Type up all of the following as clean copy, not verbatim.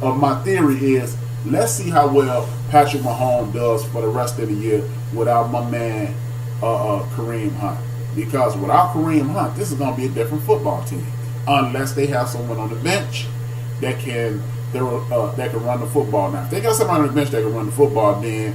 of my theory is, let's see how well Patrick Mahomes does for the rest of the year without my man Kareem Hunt. Because without Kareem Hunt, this is going to be a different football team, unless they have someone on the bench that can run the football. Now, if they got somebody on the bench that can run the football, then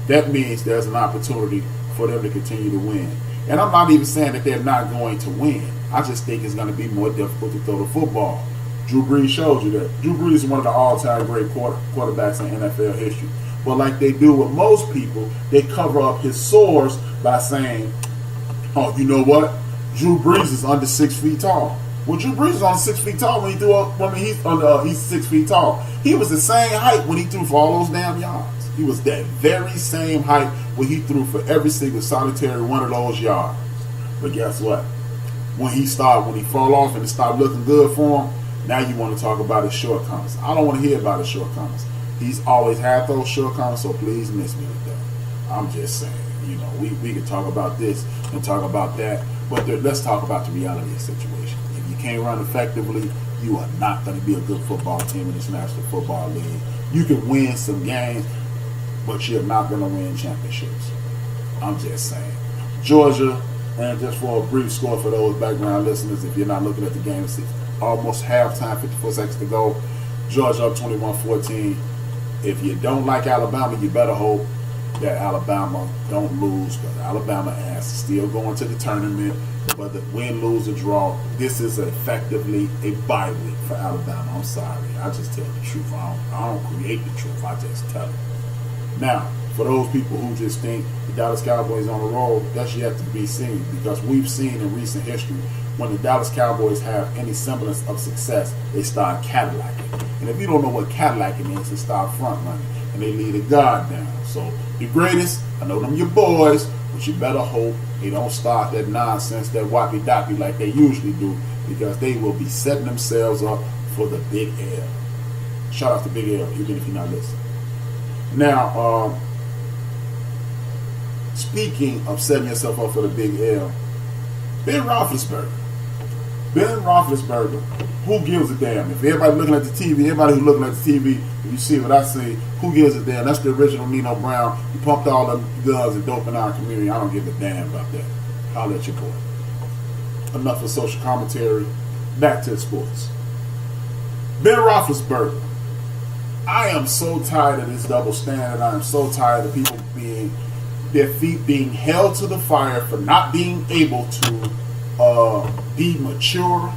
that means there's an opportunity for them to continue to win. And I'm not even saying that they're not going to win. I just think it's going to be more difficult to throw the football. Drew Brees showed you that. Drew Brees is one of the all-time great quarterbacks in NFL history. But like they do with most people, they cover up his sores by saying, oh, you know what? Drew Brees is under 6 feet tall. Well, Drew Brees is on 6 feet tall when he threw up. I mean, he's 6 feet tall. He was the same height when he threw for all those damn yards. He was that very same height when he threw for every single solitary one of those yards. But guess what? When he fall off and it started looking good for him, now you want to talk about his shortcomings. I don't want to hear about his shortcomings. He's always had those shortcomings, so please miss me with that. I'm just saying, you know, we can talk about this and talk about that, but let's talk about the reality of the situation. If you can't run effectively, you are not going to be a good football team in this National Football League. You can win some games, but you're not going to win championships. I'm just saying. Georgia, and just for a brief score for those background listeners, if you're not looking at the game, it's almost halftime, 54 seconds to go. Georgia up 21-14. If you don't like Alabama, you better hope that Alabama don't lose, because Alabama ass is still going to the tournament. Whether win, lose, or draw, this is effectively a bye week for Alabama. I'm sorry. I just tell the truth. I don't create the truth. I just tell it. Now, for those people who just think the Dallas Cowboys on the road, that's yet to be seen, because we've seen in recent history when the Dallas Cowboys have any semblance of success, they start Cadillacing. And if you don't know what Cadillacing is, they start front running and they lead a guard down. So the greatest, I know them your boys, but you better hope they don't start that nonsense, that wappy-doppy like they usually do, because they will be setting themselves up for the big L. Shout out to Big L, even if you're not listening. Now, speaking of setting yourself up for the big L, Ben Roethlisberger, who gives a damn? If everybody looking at the TV, everybody who's looking at the TV, if you see what I see, who gives a damn? That's the original Nino Brown. He pumped all them guns and dope in our community. I don't give a damn about that. Holler at your boy. Enough of social commentary. Back to the sports. Ben Roethlisberger. I am so tired of this double standard. I am so tired of people their feet being held to the fire for not being able to be mature,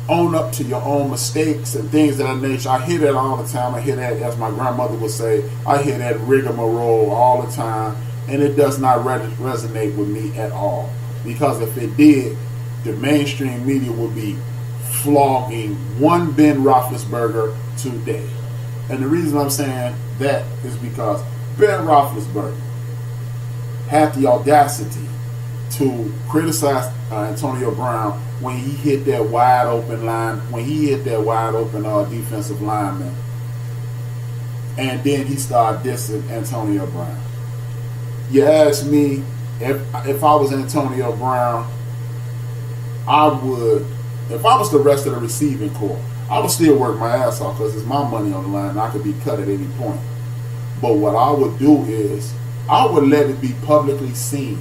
own up to your own mistakes and things of that nature. I hear that all the time. I hear that, as my grandmother would say, I hear that rigmarole all the time, and it does not resonate with me at all. Because if it did, the mainstream media would be flogging one Ben Roethlisberger today. And the reason I'm saying that is because Ben Roethlisberger had the audacity to criticize Antonio Brown when he hit that wide open defensive lineman, and then he started dissing Antonio Brown. You ask me, if I was Antonio Brown, I would, if I was the rest of the receiving corps, I would still work my ass off, because it's my money on the line and I could be cut at any point. But what I would do is, I would let it be publicly seen.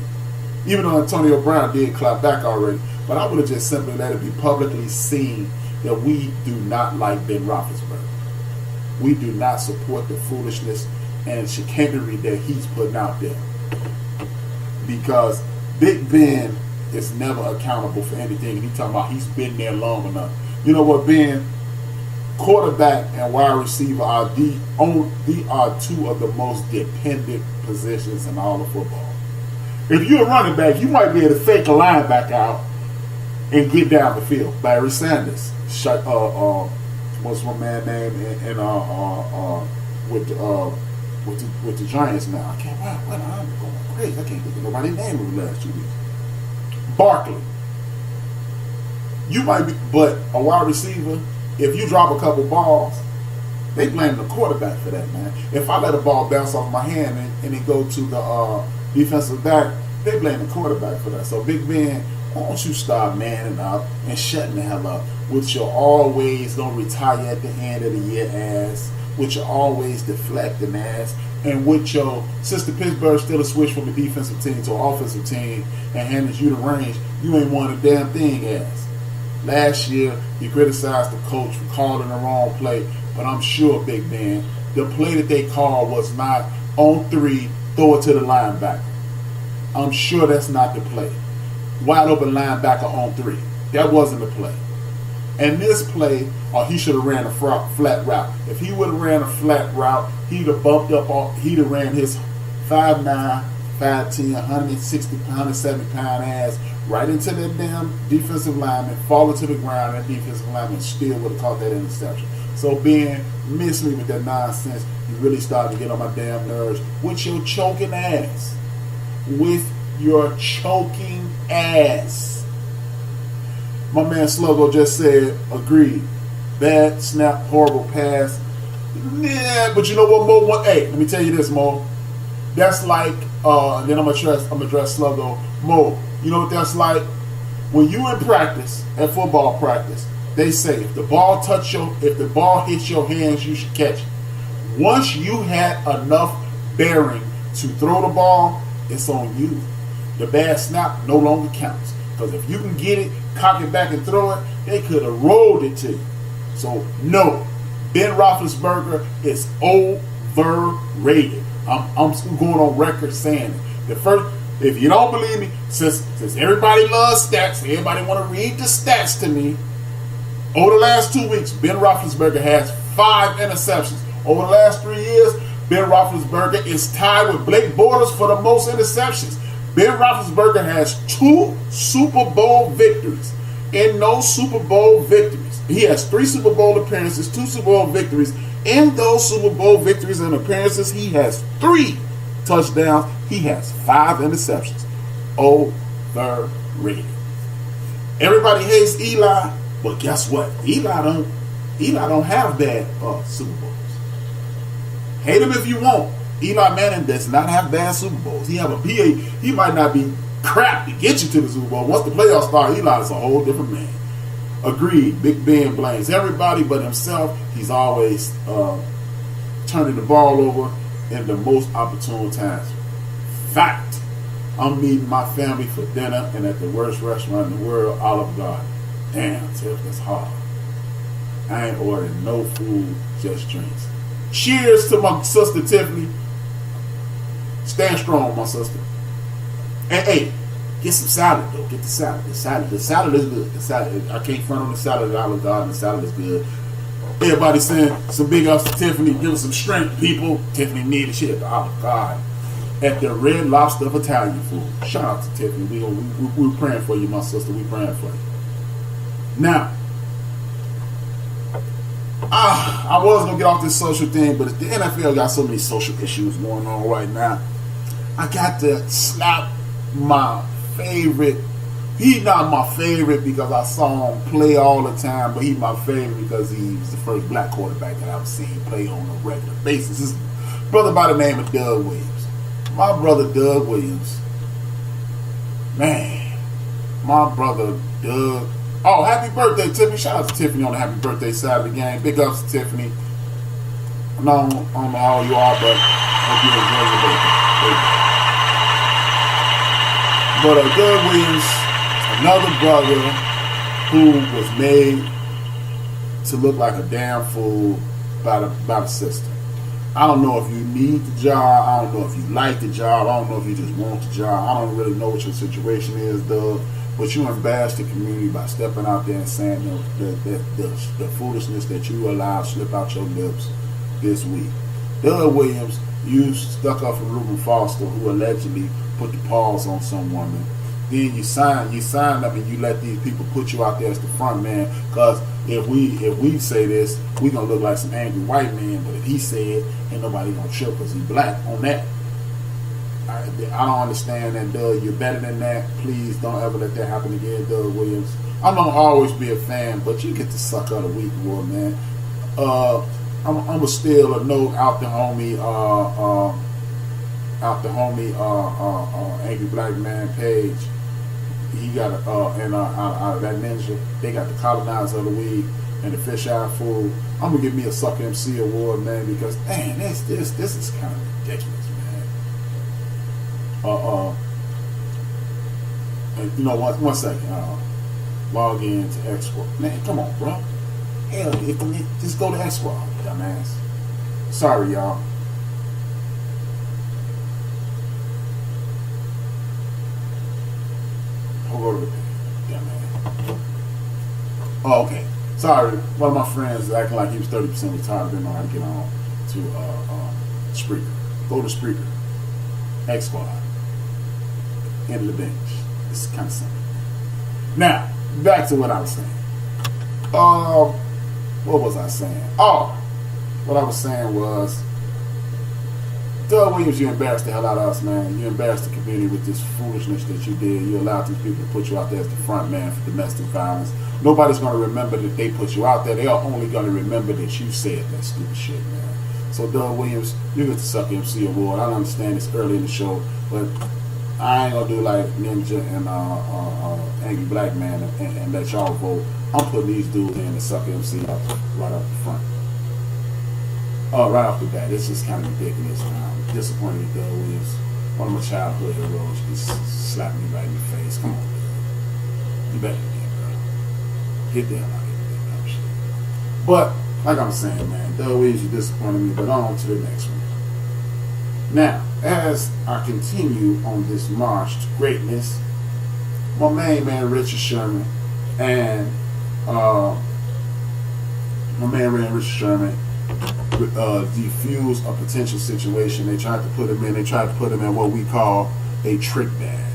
Even though Antonio Brown did clap back already, but I would have just simply let it be publicly seen that we do not like Ben Roethlisberger. We do not support the foolishness and chicanery that he's putting out there. Because Big Ben is never accountable for anything. He's talking about he's been there long enough. You know what, Ben? Quarterback and wide receiver are two of the most dependent positions in all of football. If you're a running back, you might be able to fake a linebacker out and get down the field. Barry Sanders, what's my man name? With the Giants now. I can't. I'm going crazy. I can't think of nobody's name in the last 2 weeks. Barkley. You might be, but a wide receiver, if you drop a couple balls, they blame the quarterback for that, man. If I let a ball bounce off my hand and it go to the defensive back, they blame the quarterback for that. So Big Ben, why don't you start manning up and shutting the hell up with your always gonna retire at the end of the year ass, with your always deflecting ass, and with your sister Pittsburgh still a switch from a defensive team to an offensive team and handed you the range, you ain't won a damn thing ass. Last year, you criticized the coach for calling the wrong play, but I'm sure, Big Ben, the play that they called was not on 3, throw it to the linebacker. I'm sure that's not the play. Wide open linebacker on 3. That wasn't the play. And this play, he should have ran a flat route. If he would have ran a flat route, he'd have bumped up, he'd have ran his 5'9", 5'10", 160, 170-pound ass right into that damn defensive lineman, falling to the ground, and defensive lineman still would have caught that interception. So Ben, miss me with that nonsense. You really starting to get on my damn nerves with your choking ass. With your choking ass. My man Sluggo just said, agreed. Bad snap, horrible pass. Yeah, but you know what, Mo? Hey, let me tell you this, Mo. That's like, and then I'm gonna address Sluggo. Mo, you know what that's like? When you in practice, at football practice, they say if the ball hits your hands, you should catch it. Once you had enough bearing to throw the ball, it's on you. The bad snap no longer counts. Because if you can get it, cock it back and throw it, they could have rolled it to you. So, no. Ben Roethlisberger is overrated. I'm going on record saying it. If you don't believe me, since everybody loves stats, everybody want to read the stats to me, over the last 2 weeks, Ben Roethlisberger has 5 interceptions. Over the last 3 years, Ben Roethlisberger is tied with Blake Bortles for the most interceptions. Ben Roethlisberger has 2 Super Bowl victories. In those Super Bowl victories, he has 3 Super Bowl appearances, 2 Super Bowl victories. In those Super Bowl victories and appearances, he has 3 touchdowns. He has 5 interceptions. Overrated. Everybody hates Eli, but guess what? Eli don't have bad Super Bowls. Hate him if you want. Eli Manning does not have bad Super Bowls. He might not be crap to get you to the Super Bowl. Once the playoffs start, Eli is a whole different man. Agreed. Big Ben blames everybody but himself. He's always turning the ball over in the most opportune times. Fact. I'm meeting my family for dinner and at the worst restaurant in the world, Olive Garden. Damn, Tiff, that's hard. I ain't ordering no food, just drinks. Cheers to my sister Tiffany. Stand strong, my sister. And hey, get some salad though. Get the salad. The salad is good. The salad. I can't front on the salad at Olive Garden. The salad is good. Everybody saying some big ups to Tiffany. Give us some strength, people. Tiffany needed shit at the Olive Garden. At the Red Lobster of Italian food. Shout out to Tiffany. We're praying for you, my sister. We're praying for you. Now, I was going to get off this social thing, but the NFL got so many social issues going on right now. I got to slap my favorite. He's not my favorite because I saw him play all the time, but he's my favorite because he was the first black quarterback that I've seen play on a regular basis. This brother by the name of Doug Williams. My brother Doug Williams. Man, my brother Doug. Oh, happy birthday, Tiffany. Shout out to Tiffany on the happy birthday side of the game. Big ups to Tiffany. I don't know how you are, but I hope you enjoy your birthday. But Doug Williams, another brother who was made to look like a damn fool by the system. I don't know if you need the job. I don't know if you like the job. I don't know if you just want the job. I don't really know what your situation is, Doug. But you embarrassed the community by stepping out there and saying the foolishness that you allowed slip out your lips this week. Doug Williams, you stuck up for Reuben Foster, who allegedly put the paws on some woman. Then you signed them and you let these people put you out there as the front man. Because if we say this, we gonna look like some angry white man. But if he say it, ain't nobody gonna trip because he black on that. I don't understand that, Doug. You're better than that. Please don't ever let that happen again, Doug Williams. I'm gonna always be a fan, but you get the suck of the week, boy, man. I'm gonna steal a note out the homie, Angry Black Man page. he got out of that ninja. They got the colonizer of the week and the fish eye fool. I'm gonna give me a Sucker MC award, man, because man, this is kind of ridiculous, man. And, you know, one second. Log in to X Squad. Man, come on, bro. Hell, just go to X Squad, dumbass. Sorry, y'all. I'll go to the page. Yeah, man. Oh, okay. Sorry. One of my friends is acting like he was 30% retired. Didn't know how to get on to Spreaker. Go to Spreaker. X Squad. End of the bench. It's kind of simple. Now, back to what I was saying. What was I saying? Oh, what I was saying was, Doug Williams, you embarrassed the hell out of us, man. You embarrassed the community with this foolishness that you did. You allowed these people to put you out there as the front man for domestic violence. Nobody's going to remember that they put you out there. They are only going to remember that you said that stupid shit, man. So, Doug Williams, you get the Sucker MC award. I understand it's early in the show, but I ain't going to do like Ninja and Angry Black Man and let y'all vote. I'm putting these dudes in the Sucker MC right up the front. Right off the bat, it's just kind of ridiculous. I'm disappointed with Doug Williams. One of my childhood heroes just slapped me right in the face. Come on, dude. You better than that, bro. Get the hell out of here with that dumb shit. But, like I'm saying, man, Doug Williams, you disappointed me, but on to the next one. Now, as I continue on this march to greatness, my main man Richard Sherman and defuse a potential situation. They tried to put him in what we call a trick bag.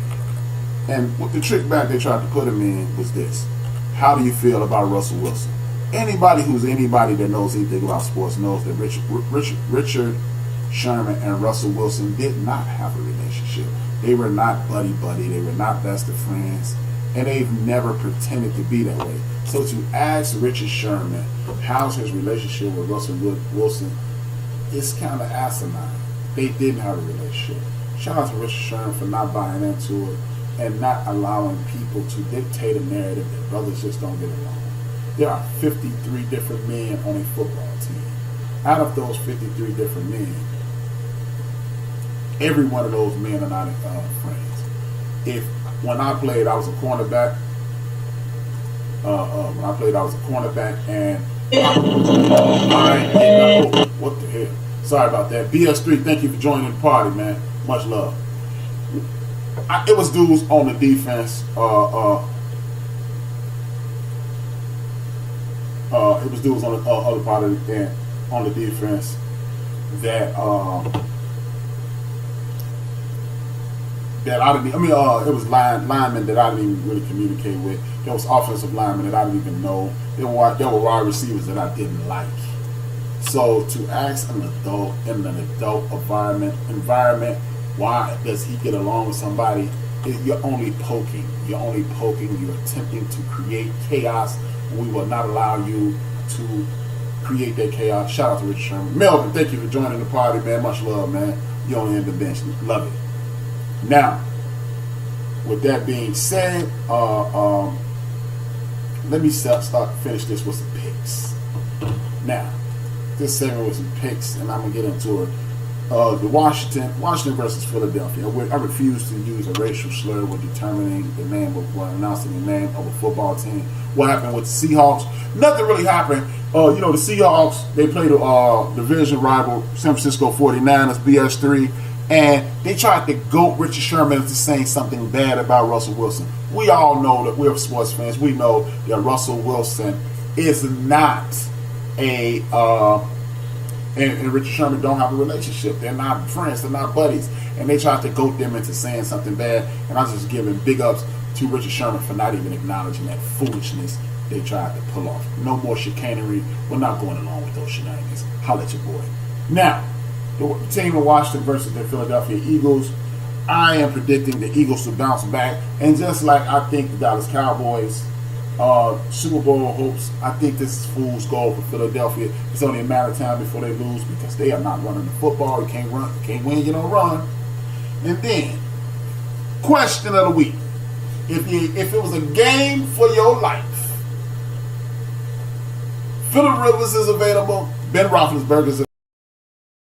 And what the trick bag they tried to put him in was this: how do you feel about Russell Wilson? Anybody that knows anything about sports knows that Richard Sherman and Russell Wilson did not have a relationship. They were not buddy-buddy. They were not best of friends. And they've never pretended to be that way. So to ask Richard Sherman how's his relationship with Russell Wilson, it's kind of asinine. They didn't have a relationship. Shout out to Richard Sherman for not buying into it and not allowing people to dictate a narrative that brothers just don't get along. There are 53 different men on a football team. Out of those 53 different men, every one of those men are not friends. When I played, I was a cornerback. And what the hell? Sorry about that. BS3, thank you for joining the party, man. Much love. It was dudes on the defense. It was dudes on the other part of the on the defense that I didn't. It was linemen that I didn't even really communicate with. There was offensive linemen that I didn't even know. There were wide receivers that I didn't like. So to ask an adult in an adult environment, why does he get along with somebody? You're only poking. You're attempting to create chaos. We will not allow you to create that chaos. Shout out to Richard Sherman. Melvin, thank you for joining the party, man. Much love, man. You on the end of the bench. Love it. Now, with that being said, let me finish this with some picks. Now, this segment with some picks, and I'm gonna get into it. The Washington versus Philadelphia. I refuse to use a racial slur when determining the name of announcing the name of a football team. What happened with the Seahawks? Nothing really happened. The Seahawks, they played a division rival, San Francisco 49ers, BS3, and they tried to goat Richard Sherman into saying something bad about Russell Wilson. We all know that we're sports fans. We know that Russell Wilson is not and Richard Sherman don't have a relationship. They're not friends. They're not buddies. And they tried to goat them into saying something bad. And I'm just giving big ups to Richard Sherman for not even acknowledging that foolishness they tried to pull off. No more chicanery. We're not going along with those shenanigans. Holla at your boy. Now, the team of Washington versus the Philadelphia Eagles. I am predicting the Eagles to bounce back. And just like I think the Dallas Cowboys Super Bowl hopes, I think this is fool's gold for Philadelphia. It's only a matter of time before they lose because they are not running the football. You can't win, you don't run. And then, question of the week. If it was a game for your life, Phillip Rivers is available. Ben Roethlisberger is